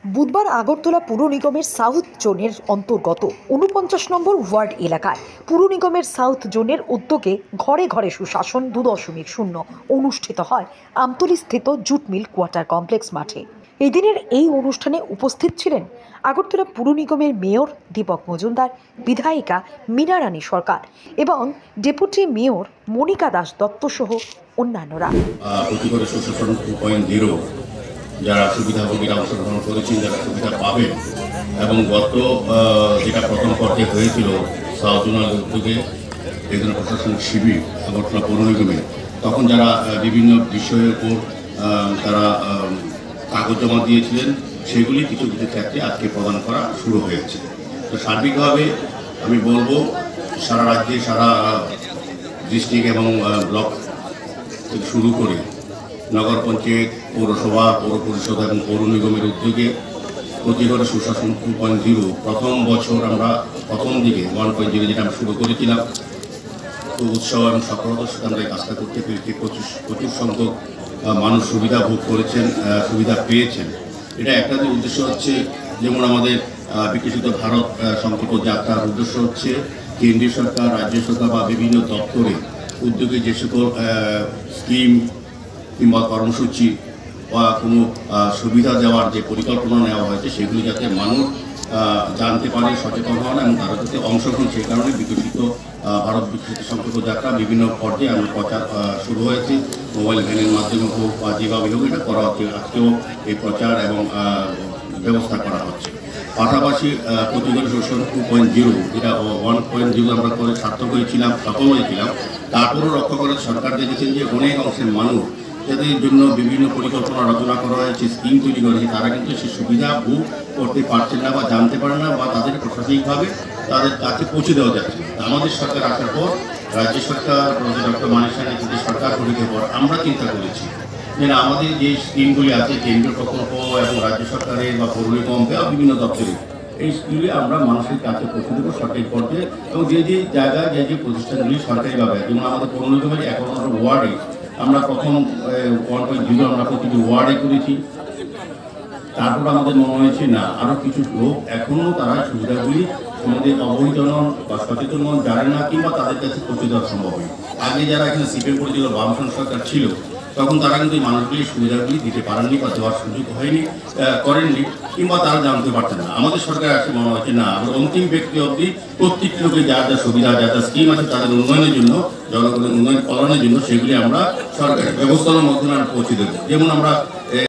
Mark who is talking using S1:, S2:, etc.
S1: বুধবার আগরতলা পুর নিগমের সাউথ জোনের অন্তর্গত ৪৯ নম্বর ওয়ার্ড এলাকায় পুর নিগমের সাউথ জোনের উদ্যোগে ঘরে ঘরে সুশাসন ২.০ অনুষ্ঠিত হয় আমতলীস্থিত জুট মিল কোয়ার্টার কমপ্লেক্স মাঠে। এই দিনের এই অনুষ্ঠানে উপস্থিত ছিলেন আগরতলা পুর নিগমের মেয়র দীপক মজুমদার, বিধায়িকা মীনা রানী সরকার এবং ডেপুটি মেয়র মনিকা দাস দত্ত সহ অন্যান্যরা।
S2: যারা সুবিধাভোগীরা অংশগ্রহণ করেছেন, যারা সুবিধা পাবেন এবং গত যেটা প্রথম পর্যায়ে হয়েছিল সাউথ জোনাল উদ্যোগে এই ধরনের প্রশাসনিক শিবির আগরতলা পৌর নিগমে, তখন যারা বিভিন্ন বিষয়ের উপর তারা কাগজ জমা দিয়েছিলেন সেগুলি কিছু কিছু ক্ষেত্রে আজকে প্রদান করা শুরু হয়েছে। তো সার্বিকভাবে আমি বলবো সারা রাজ্যে, সারা ডিস্ট্রিক্ট এবং ব্লক থেকে শুরু করে নগর পঞ্চায়েত, পৌরসভা, পৌর পরিষদ এবং পৌর নিগমের উদ্যোগে প্রতি ঘরে সুশাসন 2.0 প্রথম বছর আমরা প্রথম দিকে 1.0 যেটা আমরা শুরু করেছিলাম, তো উৎসাহ এবং সফলতার সাথে আমরা এই কাজটা করতে পেরেছি। প্রচুর সংখ্যক মানুষ সুবিধা ভোগ করেছেন, সুবিধা পেয়েছেন। এটা একটা উদ্দেশ্য হচ্ছে, যেমন আমাদের বিকশিত ভারত সংকল্প যাত্রার উদ্দেশ্য হচ্ছে কেন্দ্রীয় সরকার, রাজ্য সরকার বা বিভিন্ন দপ্তরে উদ্যোগে যে সকল স্কিম কিংবা কর্মসূচি বা কোনো সুবিধা দেওয়ার যে পরিকল্পনা নেওয়া হয়েছে সেগুলি যাতে মানুষ জানতে পারে, সচেতন হন এবং তারা যাতে অংশগ্রহণ। সেই কারণে বিকশিত ভারত বিকশিত সংকল্প যাত্রা বিভিন্ন পর্যায়ে আমরা প্রচার শুরু হয়েছে, মোবাইল ভ্যানের মাধ্যমে হোক বা যেভাবে হোক এটা করা হচ্ছে। আজকেও এই প্রচার এবং ব্যবস্থা করা হচ্ছে। পাশাপাশি প্রতিদিন সুশাসন 2.0 যেটা 1.0 আমরা করে সার্থক হয়েছিলাম, সফল হয়েছিলাম, তারপরও রক্ষা করার সরকার দেখেছেন যে অনেক অংশের মানুষ যাদের জন্য বিভিন্ন পরিকল্পনা রচনা করা হয়েছে, স্কিম তৈরি করেছে, তারা কিন্তু সে সুবিধা ভোগ করতে পারছেন না বা জানতে পারে না বা তাদের প্রশাসনিকভাবে তাদের কাছে পৌঁছে দেওয়া যাচ্ছে না। আমাদের সরকার আসার পর, রাজ্য সরকার ডক্টর মানিক সাহেব যে সরকার গঠিত পর আমরা চিন্তা করেছি যে না, আমাদের যে স্কিমগুলি আছে কেন্দ্রীয় প্রকল্প এবং রাজ্য সরকারের বা পৌর নিগম বা বিভিন্ন দপ্তরে, এই স্কিমগুলি আমরা মানুষের কাছে পৌঁছে দেবো সরকারি পর্যায়ে এবং যে যে জায়গায় যে যে প্রতিষ্ঠানগুলি সরকারিভাবে, যেমন আমাদের পৌর নিগমের 11 নম্বর ওয়ার্ডে আমরা প্রথম 1.0 আমরা প্রতিটি ওয়ার্ডে করেছি। তারপর আমাদের মনে হয়েছে না, আরও কিছু লোক এখনও তারা সুবিধাগুলি আমাদের অবহিত নন বা সচেতন নন, জানেন না কিংবা তাদের কাছে পৌঁছে দেওয়া সম্ভব হয়। আগে যারা এখানে সিপিএম করেছিল, বামফ্রন্ট সরকার ছিল, তখন তারা কিন্তু এই মানুষগুলি সুবিধাগুলি দিতে পারেননি বা দেওয়ার সুযোগ হয়নি, করেননি কিংবা তারা জানতে পারতেন না। আমাদের সরকার আসলে মনে হচ্ছে না, আমরা অন্তিম ব্যক্তি অবধি প্রত্যেকটি লোকের যা যা সুবিধা, যা যা স্কিম আছে তাদের উন্নয়নের জন্য, জনগণের উন্নয়ন করানোর জন্য সেগুলি আমরা সরকারি ব্যবস্থার মাধ্যমে আমরা পৌঁছে দেবো। যেমন আমরা